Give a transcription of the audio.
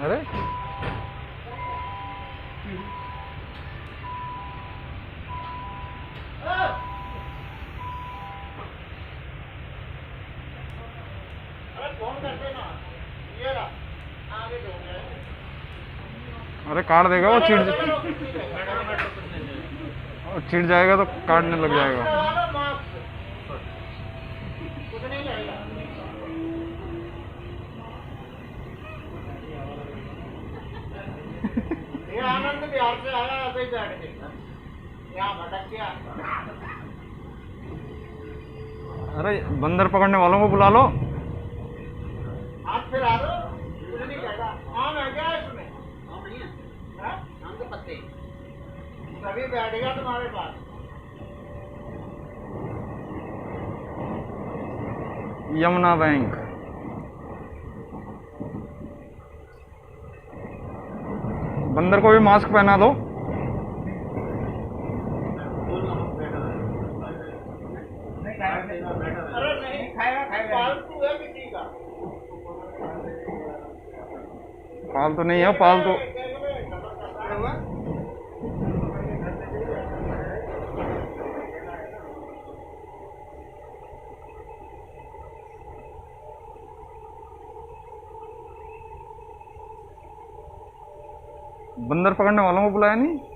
अरे अरे काट देगा वो, चिढ़ जाएगा तो काटने लग जाएगा। ये आनंद बिहार से आया, अभी बैठ के यहाँ भटक गया। अरे बंदर पकड़ने वालों को बुला लो। हाथ फिरा दो, कुछ नहीं कहता। आम है क्या इसमें? आम नहीं है, आम के पत्ते। तभी बैठ गया तुम्हारे पास। यमुना बैंक। बंदर को भी मास्क पहना दो। अरे नहीं खाएगा, पालतू है किसी का। पालतू नहीं है, पालतू बंदर पकड़ने वालों को बुलाया नहीं।